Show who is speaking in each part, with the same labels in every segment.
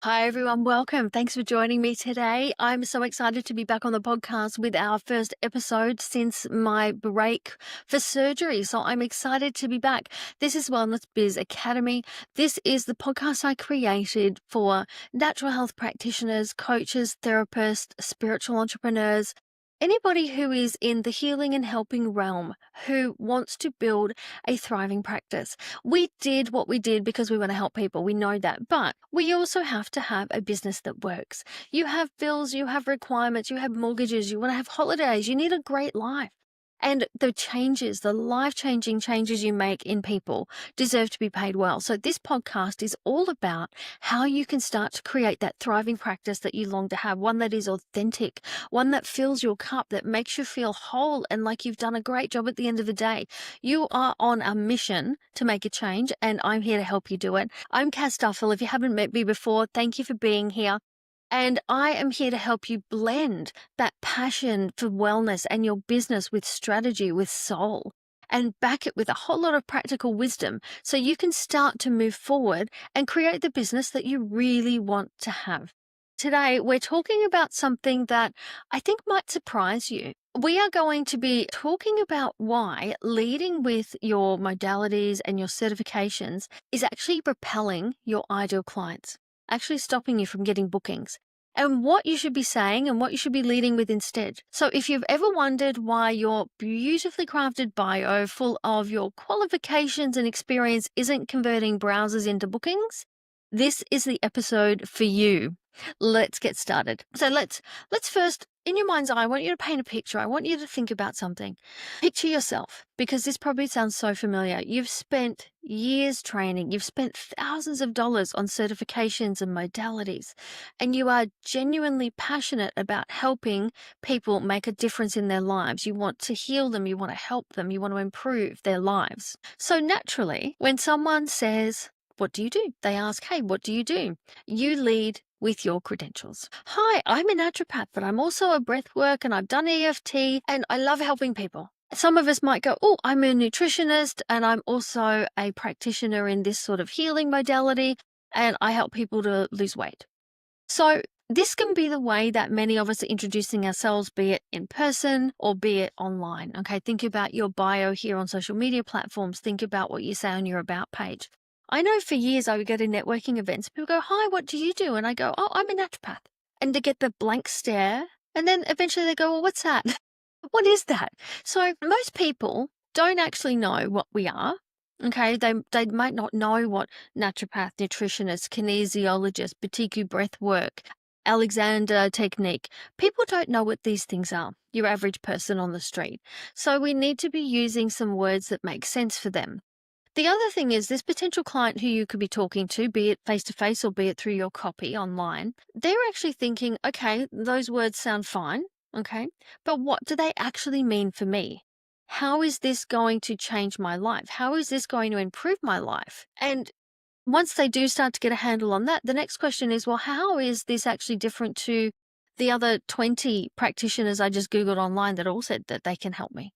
Speaker 1: Hi, everyone. Welcome. Thanks for joining me today. I'm so excited to be back on the podcast with our first episode since my break for surgery. So I'm excited to be back. This is Wellness Biz Academy. This is the podcast I created for natural health practitioners, coaches, therapists, spiritual entrepreneurs. Anybody who is in the healing and helping realm who wants to build a thriving practice. We did what we did because we want to help people. We know that. But we also have to have a business that works. You have bills, you have requirements, you have mortgages, you want to have holidays, you need a great life. And the changes, the life-changing changes you make in people deserve to be paid well. So this podcast is all about how you can start to create that thriving practice that you long to have, one that is authentic, one that fills your cup, that makes you feel whole and like you've done a great job at the end of the day. You are on a mission to make a change, and I'm here to help you do it. I'm Cass Duffill. If you haven't met me before, thank you for being here. And I am here to help you blend that passion for wellness and your business with strategy, with soul, and back it with a whole lot of practical wisdom so you can start to move forward and create the business that you really want to have. Today, we're talking about something that I think might surprise you. We are going to be talking about why leading with your modalities and your certifications is actually repelling your ideal clients, actually stopping you from getting bookings, and what you should be saying and what you should be leading with instead. So if you've ever wondered why your beautifully crafted bio full of your qualifications and experience isn't converting browsers into bookings, this is the episode for you. Let's get started. So let's first, in your mind's eye, I want you to paint a picture. I want you to think about something. Picture yourself, because this probably sounds so familiar. You've spent years training. You've spent thousands of dollars on certifications and modalities, and you are genuinely passionate about helping people make a difference in their lives. You want to heal them. You want to help them. You want to improve their lives. So naturally, when someone says, "What do you do?" They ask, "Hey, what do you do?" You lead with your credentials. "Hi, I'm a naturopath, but I'm also a breathwork and I've done EFT and I love helping people." Some of us might go, "Oh, I'm a nutritionist and I'm also a practitioner in this sort of healing modality and I help people to lose weight." So this can be the way that many of us are introducing ourselves, be it in person or be it online. Okay, think about your bio here on social media platforms. Think about what you say on your about page. I know for years I would go to networking events. People go, "Hi, what do you do?" And I go, "Oh, I'm a naturopath." And to get the blank stare. And then eventually they go, "Well, what's that?" What is that? So most people don't actually know what we are. Okay, they might not know what naturopath, nutritionist, kinesiologist, Batiku breath work, Alexander technique. People don't know what these things are, your average person on the street. So we need to be using some words that make sense for them. The other thing is this potential client who you could be talking to, be it face to face or be it through your copy online, they're actually thinking, okay, those words sound fine. Okay, but what do they actually mean for me? How is this going to change my life? How is this going to improve my life? And once they do start to get a handle on that, the next question is, well, how is this actually different to the other 20 practitioners I just Googled online that all said that they can help me?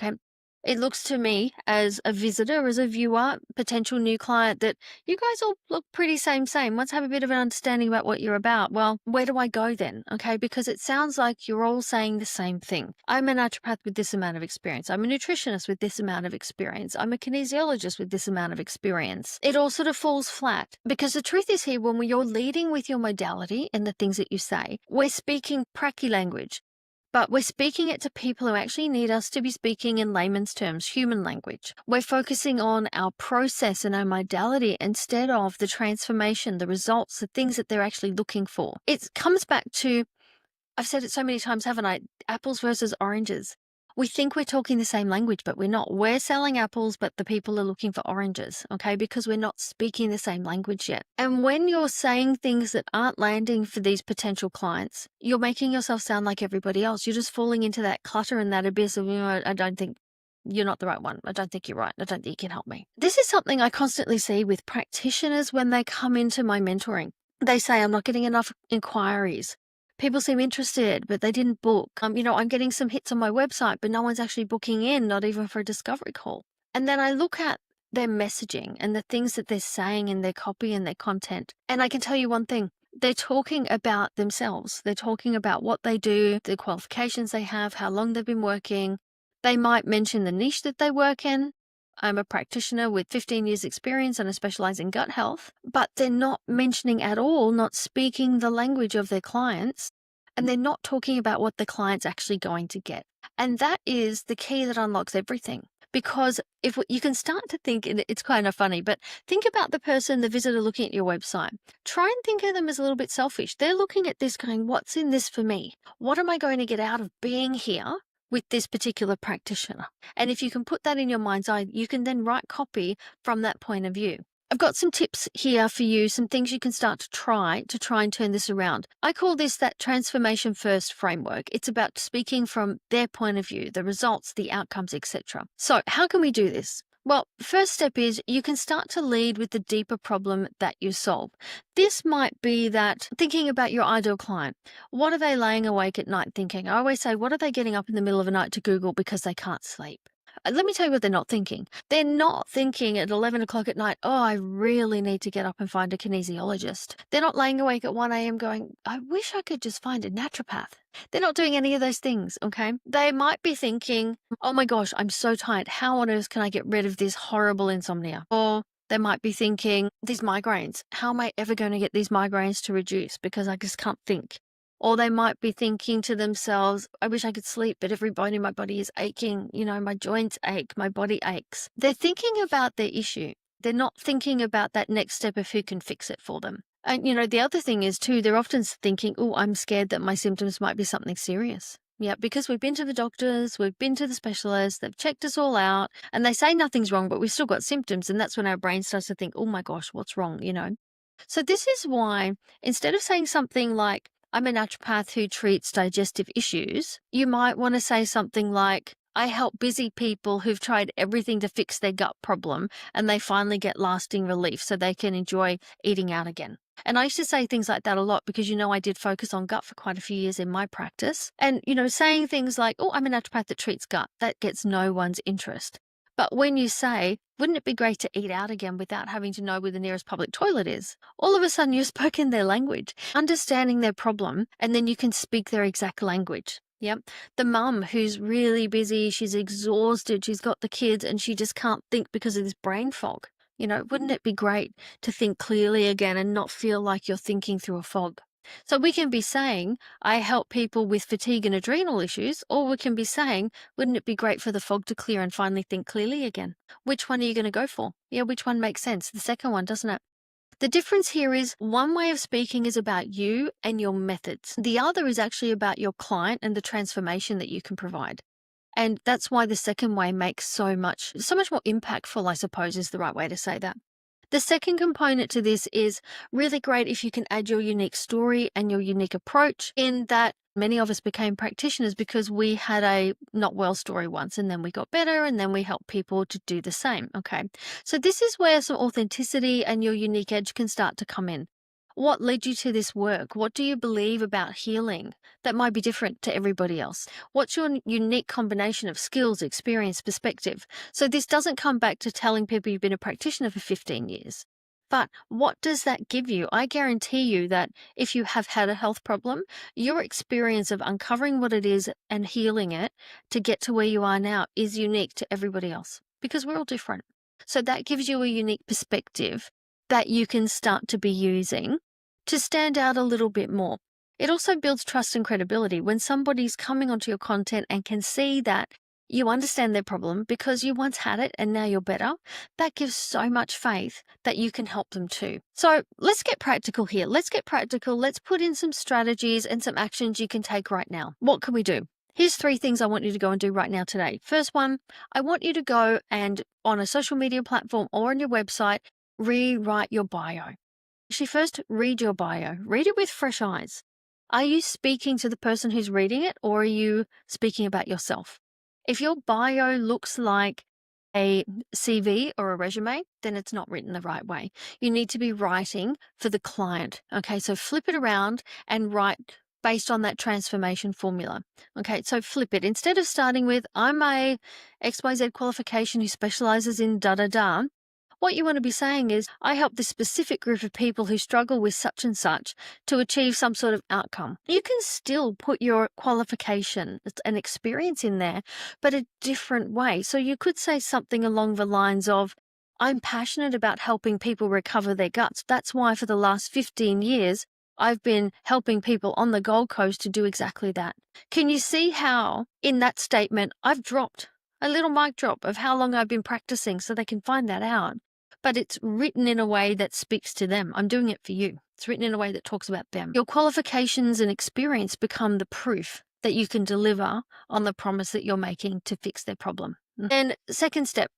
Speaker 1: Okay. It looks to me as a visitor, as a viewer, potential new client, that you guys all look pretty same. Let's have a bit of an understanding about what you're about. Well, where do I go then? Okay, because it sounds like you're all saying the same thing. I'm a naturopath with this amount of experience. I'm a nutritionist with this amount of experience. I'm a kinesiologist with this amount of experience. It all sort of falls flat because the truth is here, when you're leading with your modality and the things that you say, we're speaking pracky language. But we're speaking it to people who actually need us to be speaking in layman's terms, human language. We're focusing on our process and our modality instead of the transformation, the results, the things that they're actually looking for. It comes back to, I've said it so many times, haven't I? Apples versus oranges. We think we're talking the same language, but we're not. We're selling apples, but the people are looking for oranges, okay? Because we're not speaking the same language yet. And when you're saying things that aren't landing for these potential clients, you're making yourself sound like everybody else. You're just falling into that clutter and that abyss of, I don't think you're not the right one. I don't think you're right. I don't think you can help me. This is something I constantly see with practitioners when they come into my mentoring. They say, "I'm not getting enough inquiries. People seem interested, but they didn't book. I'm getting some hits on my website, but no one's actually booking in, not even for a discovery call." And then I look at their messaging and the things that they're saying in their copy and their content. And I can tell you one thing. They're talking about themselves. They're talking about what they do, the qualifications they have, how long they've been working. They might mention the niche that they work in. I'm a practitioner with 15 years experience and I specialize in gut health, but they're not mentioning at all, not speaking the language of their clients, and they're not talking about what the client's actually going to get. And that is the key that unlocks everything. Because if you can start to think, and it's kind of funny, but think about the person, the visitor looking at your website. Try and think of them as a little bit selfish. They're looking at this going, what's in this for me? What am I going to get out of being here with this particular practitioner? And if you can put that in your mind's eye, you can then write copy from that point of view. I've got some tips here for you, some things you can start to try and turn this around. I call this that transformation first framework. It's about speaking from their point of view, the results, the outcomes, etc. So how can we do this? Well, first step is you can start to lead with the deeper problem that you solve. This might be that thinking about your ideal client. What are they laying awake at night thinking? I always say, what are they getting up in the middle of the night to Google because they can't sleep? Let me tell you what they're not thinking. They're not thinking at 11 o'clock at night, oh, I really need to get up and find a kinesiologist. They're not laying awake at 1 a.m. going, I wish I could just find a naturopath. They're not doing any of those things, okay? They might be thinking, oh my gosh, I'm so tired. How on earth can I get rid of this horrible insomnia? Or they might be thinking, these migraines, how am I ever going to get these migraines to reduce because I just can't think? Or they might be thinking to themselves, I wish I could sleep, but every bone in my body is aching. You know, my joints ache, my body aches. They're thinking about their issue. They're not thinking about that next step of who can fix it for them. And, you know, the other thing is too, they're often thinking, oh, I'm scared that my symptoms might be something serious. Yeah, because we've been to the doctors, we've been to the specialists, they've checked us all out, and they say nothing's wrong, but we've still got symptoms. And that's when our brain starts to think, oh my gosh, what's wrong, you know? So this is why instead of saying something like, I'm a naturopath who treats digestive issues, you might want to say something like, I help busy people who've tried everything to fix their gut problem and they finally get lasting relief so they can enjoy eating out again. And I used to say things like that a lot because, you know, I did focus on gut for quite a few years in my practice. And, you know, saying things like, oh, I'm a naturopath that treats gut, that gets no one's interest. But when you say, wouldn't it be great to eat out again without having to know where the nearest public toilet is? All of a sudden you've spoken their language, understanding their problem, and then you can speak their exact language. Yep. The mum who's really busy, she's exhausted, she's got the kids and she just can't think because of this brain fog. You know, wouldn't it be great to think clearly again and not feel like you're thinking through a fog? So we can be saying, I help people with fatigue and adrenal issues, or we can be saying, wouldn't it be great for the fog to clear and finally think clearly again? Which one are you going to go for? Yeah, which one makes sense? The second one, doesn't it? The difference here is one way of speaking is about you and your methods. The other is actually about your client and the transformation that you can provide. And that's why the second way makes so much more impactful, I suppose, is the right way to say that. The second component to this is really great if you can add your unique story and your unique approach, in that many of us became practitioners because we had a not well story once and then we got better and then we helped people to do the same. Okay. So this is where some authenticity and your unique edge can start to come in. What led you to this work? What do you believe about healing that might be different to everybody else? What's your unique combination of skills, experience, perspective? So this doesn't come back to telling people you've been a practitioner for 15 years. But what does that give you? I guarantee you that if you have had a health problem, your experience of uncovering what it is and healing it to get to where you are now is unique to everybody else because we're all different. So that gives you a unique perspective that you can start to be using to stand out a little bit more. It also builds trust and credibility when somebody's coming onto your content and can see that you understand their problem because you once had it and now you're better. That gives so much faith that you can help them too. So let's get practical here. Let's get practical. Let's put in some strategies and some actions you can take right now. What can we do? Here's 3 things I want you to go and do right now today. First one, I want you to go and on a social media platform or on your website, rewrite your bio. Actually, first read your bio. Read it with fresh eyes. Are you speaking to the person who's reading it, or are you speaking about yourself? If your bio looks like a CV or a resume, then it's not written the right way. You need to be writing for the client. Okay, so flip it around and write based on that transformation formula. Okay, so flip it. Instead of starting with, I'm a XYZ qualification who specializes in da-da-da, What you want to be saying is, I help this specific group of people who struggle with such and such to achieve some sort of outcome. You can still put your qualification and experience in there, but a different way. So you could say something along the lines of, I'm passionate about helping people recover their guts. That's why for the last 15 years, I've been helping people on the Gold Coast to do exactly that. Can you see how in that statement I've dropped a little mic drop of how long I've been practicing so they can find that out? But it's written in a way that speaks to them. I'm doing it for you. It's written in a way that talks about them. Your qualifications and experience become the proof that you can deliver on the promise that you're making to fix their problem. And second step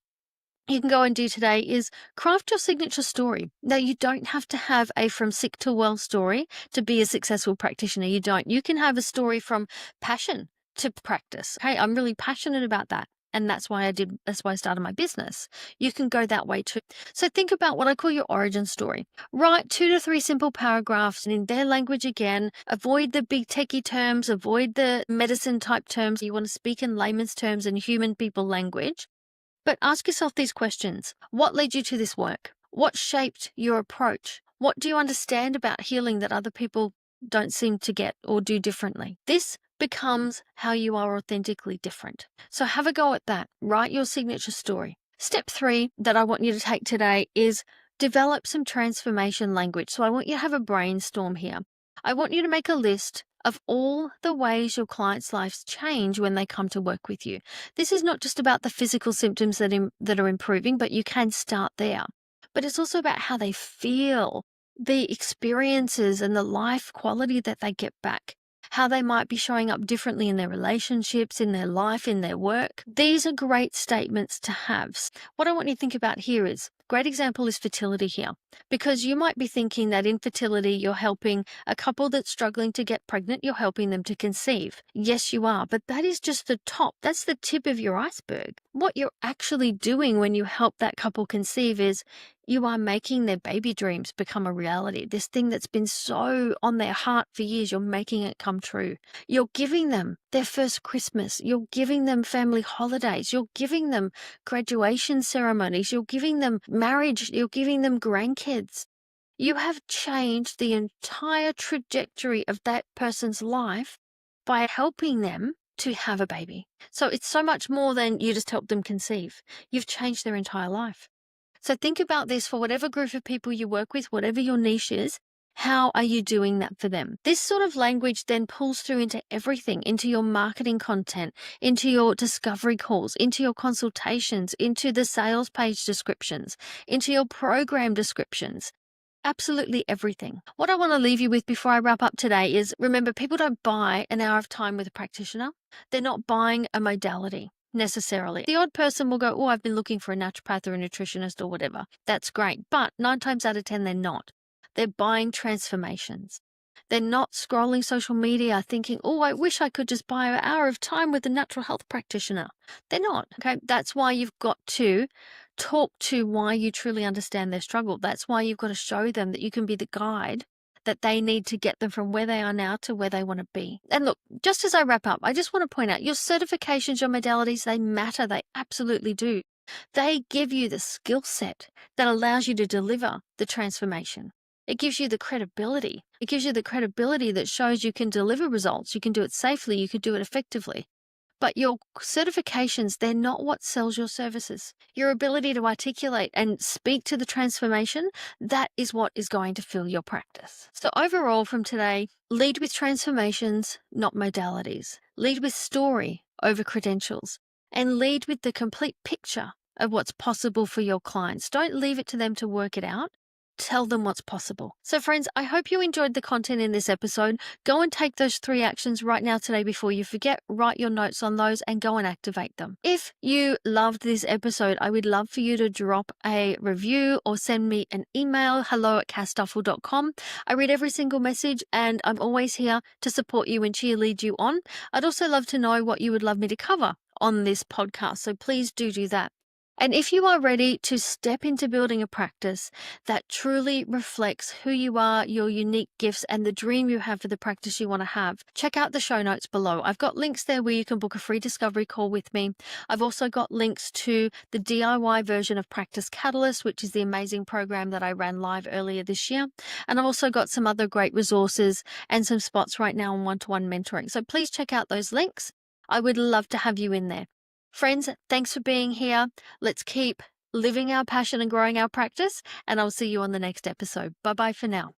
Speaker 1: you can go and do today is craft your signature story. Now, you don't have to have a from sick to well story to be a successful practitioner. You don't. You can have a story from passion to practice. Hey, I'm really passionate about that. And that's why I started my business. You can go that way too. So think about what I call your origin story. Write 2 to 3 simple paragraphs and in their language again. Avoid the big techie terms, avoid the medicine type terms. You want to speak in layman's terms and human people language. But ask yourself these questions. What led you to this work? What shaped your approach? What do you understand about healing that other people don't seem to get or do differently? This becomes how you are authentically different. So have a go at that. Write your signature story. Step 3 that I want you to take today is develop some transformation language. So I want you to have a brainstorm here. I want you to make a list of all the ways your clients' lives change when they come to work with you. This is not just about the physical symptoms that are improving, but you can start there. But it's also about how they feel, the experiences and the life quality that they get back, how they might be showing up differently in their relationships, in their life, in their work. These are great statements to have. What I want you to think about here is, great example is fertility here, because you might be thinking that infertility, you're helping a couple that's struggling to get pregnant, you're helping them to conceive. Yes, you are, but that is just the top. That's the tip of your iceberg. What you're actually doing when you help that couple conceive is you are making their baby dreams become a reality. This thing that's been so on their heart for years, you're making it come true. You're giving them their first Christmas. You're giving them family holidays. You're giving them graduation ceremonies. You're giving them marriage. You're giving them grandkids. You have changed the entire trajectory of that person's life by helping them to have a baby. So it's so much more than you just help them conceive. You've changed their entire life. So think about this for whatever group of people you work with, whatever your niche is. How are you doing that for them? This sort of language then pulls through into everything, into your marketing content, into your discovery calls, into your consultations, into the sales page descriptions, into your program descriptions. Absolutely everything. What I want to leave you with before I wrap up today is, remember, people don't buy an hour of time with a practitioner. They're not buying a modality necessarily. The odd person will go, oh, I've been looking for a naturopath or a nutritionist or whatever. That's great. But 9 times out of 10, they're not. They're buying transformations. They're not scrolling social media thinking, oh, I wish I could just buy an hour of time with a natural health practitioner. They're not. Okay. That's why you've got to talk to why you truly understand their struggle. That's why you've got to show them that you can be the guide that they need to get them from where they are now to where they want to be. And look, just as I wrap up, I just want to point out your certifications, your modalities, they matter. They absolutely do. They give you the skill set that allows you to deliver the transformation. It gives you the credibility. It gives you the credibility that shows you can deliver results. You can do it safely. You can do it effectively. But your certifications, they're not what sells your services. Your ability to articulate and speak to the transformation, that is what is going to fill your practice. So overall from today, lead with transformations, not modalities. Lead with story over credentials. And lead with the complete picture of what's possible for your clients. Don't leave it to them to work it out. Tell them what's possible. So friends, I hope you enjoyed the content in this episode. Go and take those 3 actions right now today before you forget. Write your notes on those and go and activate them. If you loved this episode, I would love for you to drop a review or send me an email, hello@cassduffill.com. I read every single message and I'm always here to support you and cheerlead you on. I'd also love to know what you would love me to cover on this podcast. So please do that. And if you are ready to step into building a practice that truly reflects who you are, your unique gifts, and the dream you have for the practice you want to have, check out the show notes below. I've got links there where you can book a free discovery call with me. I've also got links to the DIY version of Practice Catalyst, which is the amazing program that I ran live earlier this year. And I've also got some other great resources and some spots right now on one-to-one mentoring. So please check out those links. I would love to have you in there. Friends, thanks for being here. Let's keep living our passion and growing our practice, and I'll see you on the next episode. Bye-bye for now.